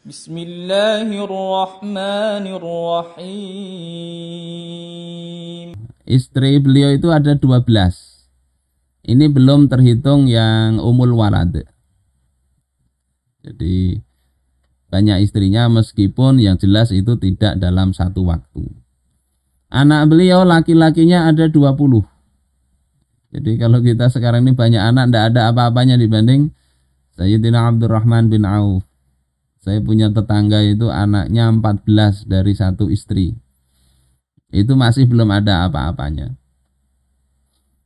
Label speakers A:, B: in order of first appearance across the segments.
A: Bismillahirrahmanirrahim.
B: Istri beliau itu ada 12. Ini belum terhitung yang umul walad. Jadi banyak istrinya meskipun yang jelas itu tidak dalam satu waktu. Anak beliau laki-lakinya ada 20. Jadi kalau kita sekarang ini banyak anak, tidak ada apa-apanya dibanding Sayyidina Abdurrahman bin Auf. Saya punya tetangga itu anaknya 14 dari satu istri. Itu masih belum ada apa-apanya.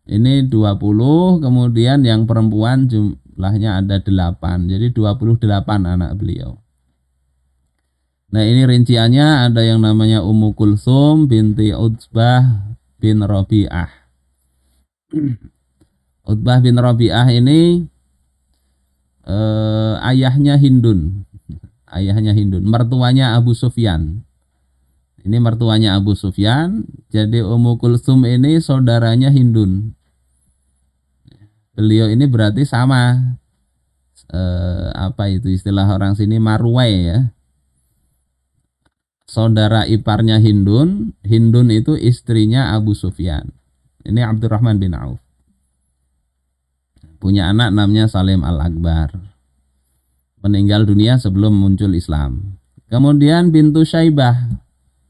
B: Ini 20, kemudian yang perempuan jumlahnya ada 8. Jadi 28 anak beliau. Nah ini rinciannya ada yang namanya Ummu Kulsum binti Utbah bin Rabi'ah. Utbah bin Rabi'ah ini ayahnya Hindun. Ayahnya Hindun, mertuanya Abu Sufyan. Ini mertuanya Abu Sufyan. Jadi Ummu Kulsum ini saudaranya Hindun. Beliau ini berarti sama apa itu istilah orang sini, marwai ya. Saudara iparnya Hindun. Hindun itu istrinya Abu Sufyan. Ini Abdurrahman bin Auf. Punya anak namanya Salim Al-Akbar. Meninggal dunia sebelum muncul Islam. Kemudian bintu Syaibah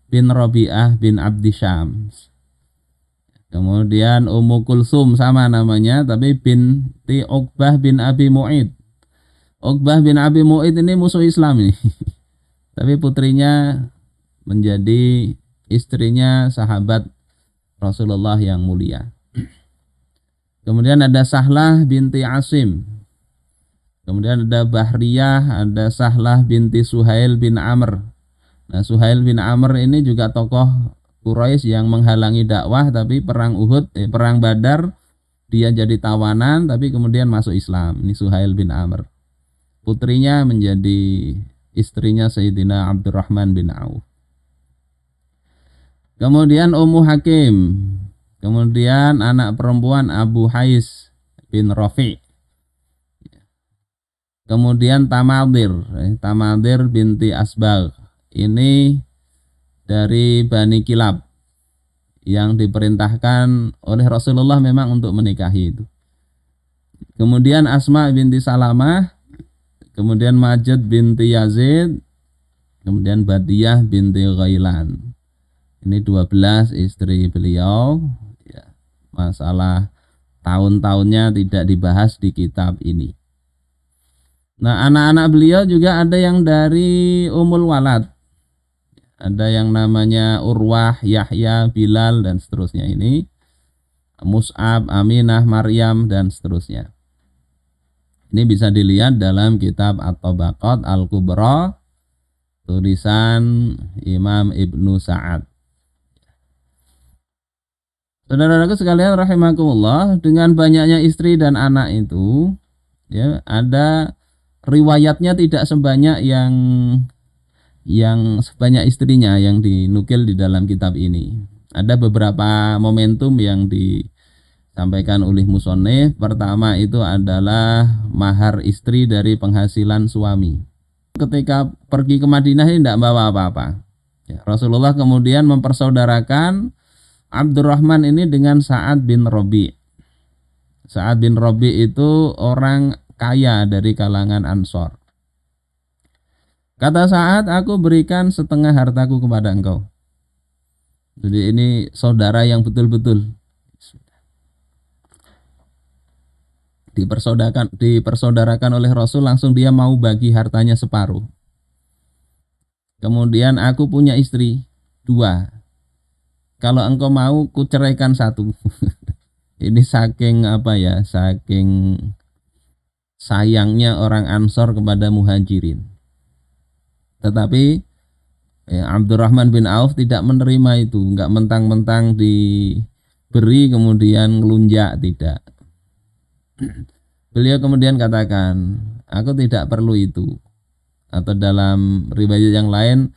B: bin Rabi'ah bin Abdi Syams. Kemudian Ummu Kulsum sama namanya tapi binti Uqbah bin Abi Mu'id. Uqbah bin Abi Mu'id ini musuh Islam ini. Tapi putrinya menjadi istrinya sahabat Rasulullah yang mulia. Kemudian ada Sahlah binti Asim. Kemudian ada Bahriyah, ada Sahlah binti Suhail bin Amr. Nah, Suhail bin Amr ini juga tokoh Quraisy yang menghalangi dakwah, tapi perang Uhud, perang Badar dia jadi tawanan tapi kemudian masuk Islam. Ini Suhail bin Amr. Putrinya menjadi istrinya Sayyidina Abdurrahman bin Auf. Kemudian Ummu Hakim. Kemudian anak perempuan Abu Hais bin Rafi'. Kemudian Tamadir binti Asbagh. Ini dari Bani Kilab yang diperintahkan oleh Rasulullah memang untuk menikahi itu. Kemudian Asma binti Salamah. Kemudian Majid binti Yazid. Kemudian Badiyah binti Ghailan. Ini 12 istri beliau. Ya, masalah tahun-tahunnya tidak dibahas di kitab ini. Nah, anak-anak beliau juga ada yang dari Umul Walad. Ada yang namanya Urwah, Yahya, Bilal, dan seterusnya ini. Mus'ab, Aminah, Maryam, dan seterusnya. Ini bisa dilihat dalam kitab At-Tabaqat Al-Kubra, tulisan Imam Ibnu Sa'ad. Saudara-saudaraku sekalian rahimakumullah, dengan banyaknya istri dan anak itu, ya, ada riwayatnya tidak sebanyak yang sebanyak istrinya yang dinukil di dalam kitab ini. Ada beberapa momentum yang disampaikan oleh musonef. Pertama itu adalah mahar istri dari penghasilan suami. Ketika pergi ke Madinah ini tidak bawa apa-apa. Ya, Rasulullah kemudian mempersaudarakan Abdurrahman ini dengan Sa'ad bin Rabi'. Sa'ad bin Rabi' itu orang kaya dari kalangan Ansor. Kata Sa'ad, aku berikan setengah hartaku kepada engkau. Jadi ini saudara yang betul-betul dipersaudarakan oleh Rasul, langsung dia mau bagi hartanya separuh. Kemudian aku punya istri 2. Kalau engkau mau kuceraikan 1. Ini saking apa ya, saking sayangnya orang Ansor kepada Muhajirin. Tetapi Abdurrahman bin Auf tidak menerima itu, enggak mentang-mentang diberi kemudian ngelunjak, tidak. Beliau kemudian katakan, aku tidak perlu itu. Atau dalam riwayat yang lain,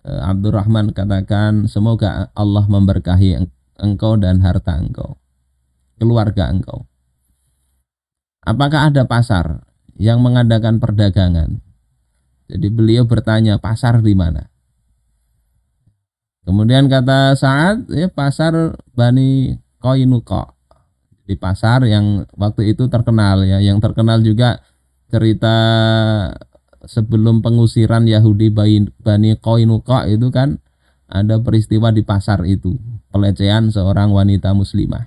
B: Abdurrahman katakan, semoga Allah memberkahi engkau dan harta engkau, keluarga engkau. Apakah ada pasar yang mengadakan perdagangan? Jadi beliau bertanya, pasar di mana? Kemudian kata Sa'ad, ya pasar Bani Qainuqa. Di pasar yang waktu itu terkenal ya, yang terkenal juga cerita sebelum pengusiran Yahudi Bani Qainuqa itu kan ada peristiwa di pasar itu, pelecehan seorang wanita muslimah.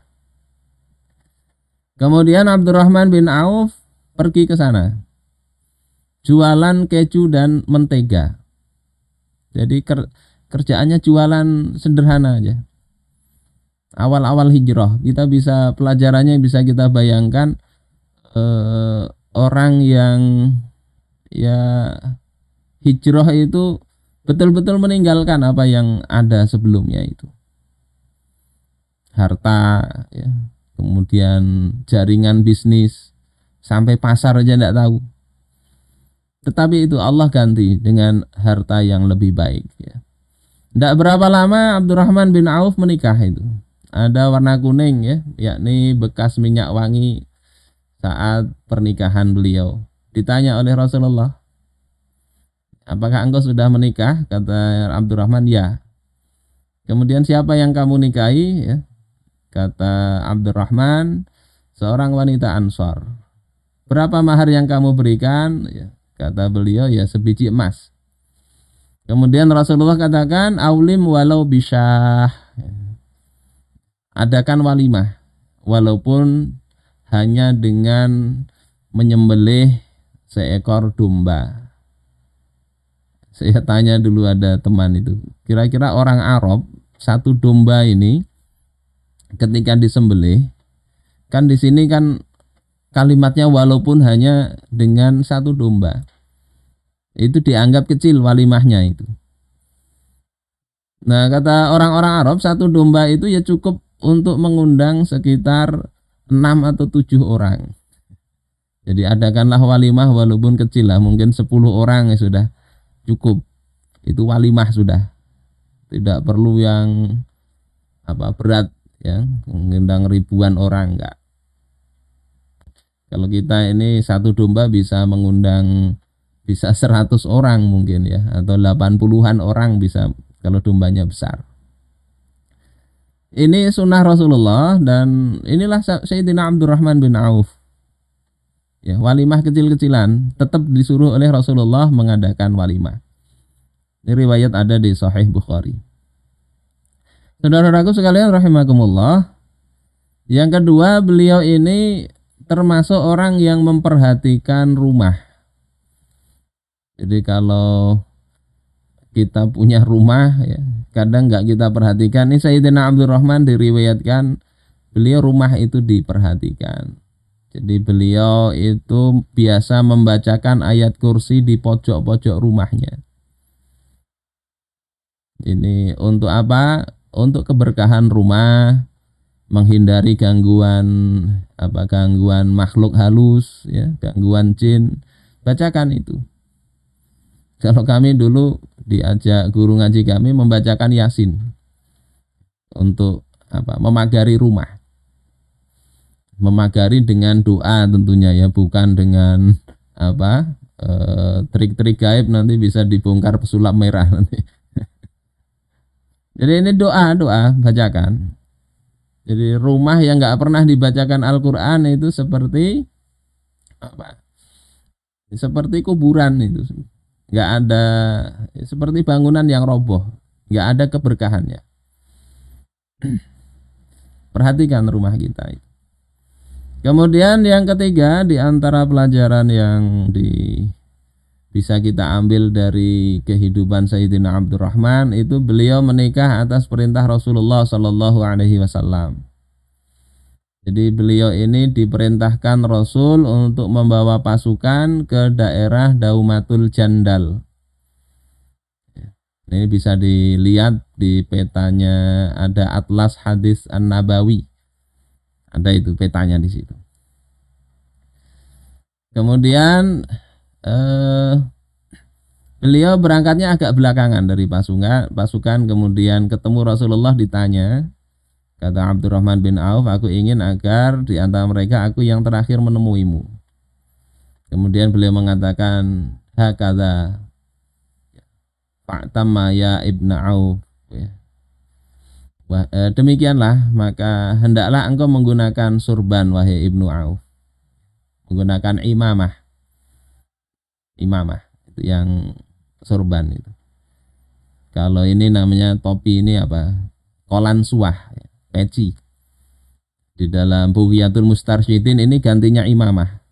B: Kemudian Abdurrahman bin Auf pergi ke sana, jualan keju dan mentega. Jadi kerjaannya jualan sederhana aja. Awal-awal hijrah kita bisa pelajarannya bisa kita bayangkan orang yang ya hijrah itu betul-betul meninggalkan apa yang ada sebelumnya itu, harta ya, kemudian jaringan bisnis, sampai pasar aja tidak tahu. Tetapi itu Allah ganti dengan harta yang lebih baik ya. Tidak berapa lama Abdurrahman bin Auf menikah itu. Ada warna kuning ya, yakni bekas minyak wangi saat pernikahan beliau. Ditanya oleh Rasulullah, apakah engkau sudah menikah? Kata Abdurrahman, ya. Kemudian siapa yang kamu nikahi? Ya. Kata Abdurrahman, seorang wanita Ansor. Berapa mahar yang kamu berikan? Ya. Kata beliau, ya sebiji emas. Kemudian Rasulullah katakan, aulim walau bisyah. Adakan walimah, walaupun hanya dengan menyembelih seekor domba. Saya tanya dulu ada teman itu, kira-kira orang Arab satu domba ini ketika disembelih, kan di sini kan kalimatnya walaupun hanya dengan satu domba, itu dianggap kecil walimahnya itu. Nah kata orang-orang Arab satu domba itu ya cukup untuk mengundang sekitar 6 atau 7 orang. Jadi adakanlah walimah walaupun kecil lah, mungkin 10 orang ya sudah cukup. Itu walimah sudah. Tidak perlu yang berat ya, mengundang ribuan orang, enggak. Kalau kita ini satu domba bisa mengundang bisa 100 orang mungkin ya, atau 80-an orang bisa kalau dombanya besar. Ini sunnah Rasulullah dan inilah Sayyidina Abdurrahman bin Auf. Ya, walimah kecil-kecilan tetap disuruh oleh Rasulullah mengadakan walimah. Ini riwayat ada di Sahih Bukhari. Saudara-saudaraku sekalian rahimakumullah. Yang kedua, beliau ini termasuk orang yang memperhatikan rumah. Jadi kalau kita punya rumah ya, kadang nggak kita perhatikan. Ini Sayyidina Abdurrahman diriwayatkan beliau rumah itu diperhatikan. Jadi beliau itu biasa membacakan ayat kursi di pojok-pojok rumahnya. Ini untuk apa? Untuk keberkahan rumah, menghindari gangguan gangguan makhluk halus ya, gangguan jin. Bacakan itu. Kalau kami dulu diajak guru ngaji kami membacakan Yasin untuk memagari rumah, memagari dengan doa tentunya ya, bukan dengan trik-trik gaib nanti bisa dibongkar pesulap merah nanti. Jadi ini doa bacakan. Jadi rumah yang nggak pernah dibacakan Al-Quran itu seperti seperti kuburan itu. Nggak ada, seperti bangunan yang roboh, nggak ada keberkahannya. Perhatikan rumah kita. Kemudian yang ketiga, di antara pelajaran yang bisa kita ambil dari kehidupan Sayyidina Abdurrahman itu beliau menikah atas perintah Rasulullah Shallallahu Alaihi Wasallam. Jadi beliau ini diperintahkan Rasul untuk membawa pasukan ke daerah Daumatul Jandal. Ini bisa dilihat di petanya, ada Atlas Hadis An-Nabawi. Ada itu petanya di situ. Kemudian beliau berangkatnya agak belakangan dari pasukan, kemudian ketemu Rasulullah, ditanya. Kata Abdurrahman bin Auf, aku ingin agar di antara mereka aku yang terakhir menemuimu. Kemudian beliau mengatakan, hakadha fa'tamma ya ibnu Auf, ya. Demikianlah, maka hendaklah engkau menggunakan surban wahai ibnu Auf, menggunakan imamah itu yang surban itu. Kalau ini namanya topi, ini apa, kolan suah, peci. Di dalam Bughiyatul Mustarsyidin ini gantinya imamah.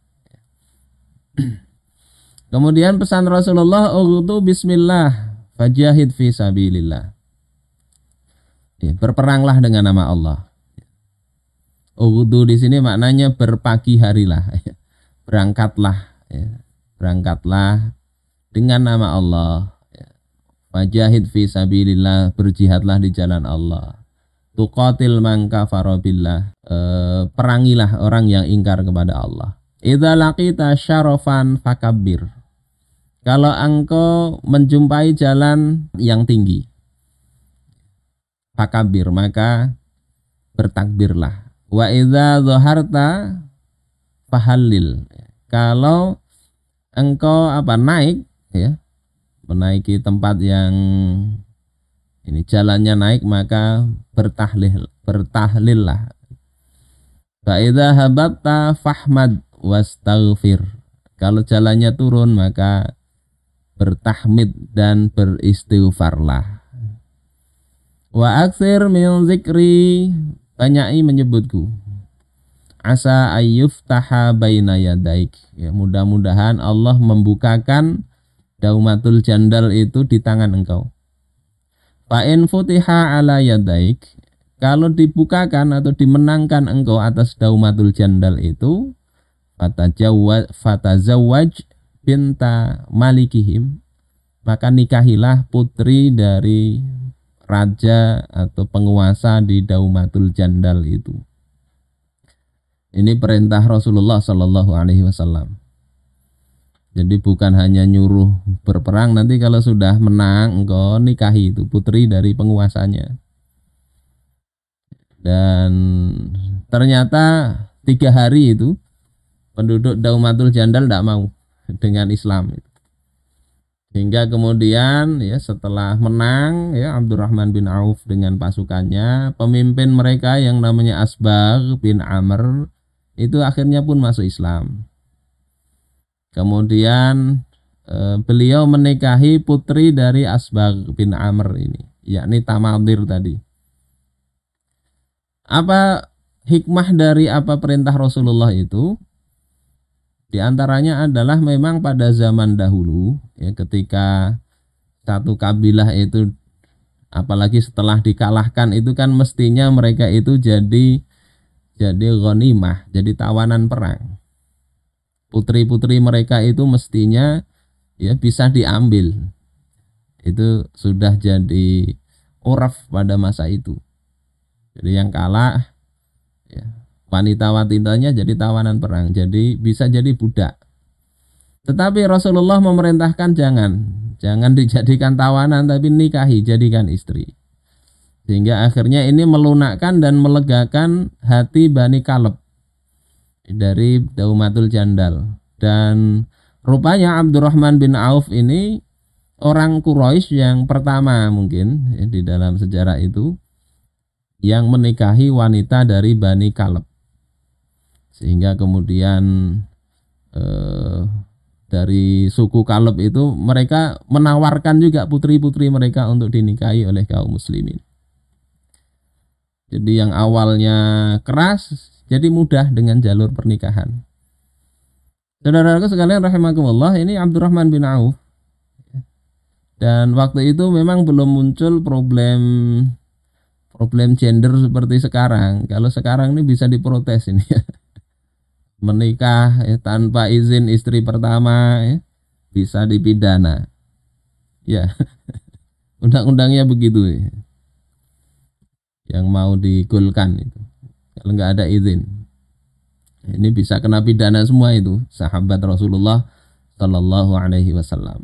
B: Kemudian pesan Rasulullah, ughdu bismillah fajahid fi sabilillah. Ya, berperanglah dengan nama Allah. Ughdu di sini maknanya berpagi harilah, berangkatlah, ya. Berangkatlah dengan nama Allah. Fajahid fi sabilillah, berjihadlah di jalan Allah. Tuqatil man kafara billah, perangilah orang yang ingkar kepada Allah. Idza laqita syarafan fakabbir, kalau engkau menjumpai jalan yang tinggi, fakabbir, maka bertakbirlah. Wa idza dhaharta fahallil, kalau engkau naik, ya, menaiki tempat yang ini jalannya naik, maka bertahlillah. Fa idza habatta fahmad wastaghfir, kalau jalannya turun maka bertahmid dan beristighfarlah. Wa aktsir min zikri, banyai menyebutku. Asa ayyuftaha baina yadaik, ya, mudah-mudahan Allah membukakan daumatul jandal itu di tangan engkau. Fa in futiha ala yadaik, kalau dibukakan atau dimenangkan engkau atas daumatul jandal itu, fatazawwaj binta malikihim, maka nikahilah putri dari raja atau penguasa di daumatul jandal itu. Ini perintah Rasulullah Sallallahu Alaihi Wasallam. Jadi bukan hanya nyuruh berperang, nanti kalau sudah menang engkau nikahi itu putri dari penguasanya. Dan ternyata 3 hari itu penduduk Daumatul Jandal tidak mau dengan Islam. Hingga kemudian, ya, setelah menang, ya, Abdurrahman bin Auf dengan pasukannya, pemimpin mereka yang namanya Asbagh bin Amr itu akhirnya pun masuk Islam. Kemudian beliau menikahi putri dari Asbagh bin Amr ini, yakni Tamadir tadi. Apa hikmah dari apa perintah Rasulullah itu? Di antaranya adalah memang pada zaman dahulu, ya, ketika satu kabilah itu, apalagi setelah dikalahkan itu kan mestinya mereka itu jadi ghanimah, jadi tawanan perang. Putri-putri mereka itu mestinya, ya, bisa diambil. Itu sudah jadi uraf pada masa itu. Jadi yang kalah, ya, wanita-wanitanya jadi tawanan perang, jadi bisa jadi budak. Tetapi Rasulullah memerintahkan jangan dijadikan tawanan, tapi nikahi, jadikan istri. Sehingga akhirnya ini melunakkan dan melegakan hati Bani Kaleb dari Daumatul Jandal. Dan rupanya Abdurrahman bin Auf ini orang Quraisy yang pertama mungkin, ya, di dalam sejarah itu yang menikahi wanita dari Bani Kaleb. Sehingga kemudian dari suku Kaleb itu mereka menawarkan juga putri-putri mereka untuk dinikahi oleh kaum muslimin. Jadi yang awalnya keras jadi mudah dengan jalur pernikahan. Saudara-saudaraku sekalian rahimakumullah, ini Abdurrahman bin Auf. Dan waktu itu memang belum muncul problem gender seperti sekarang. Kalau sekarang ini bisa diprotes ini, ya. Menikah, ya, tanpa izin istri pertama, ya, bisa dipidana. Ya. Undang-undangnya begitu, ya. Yang mau digolkan itu, kalau nggak ada izin, ini bisa kena pidana semua itu sahabat Rasulullah Sallallahu Alaihi Wasallam.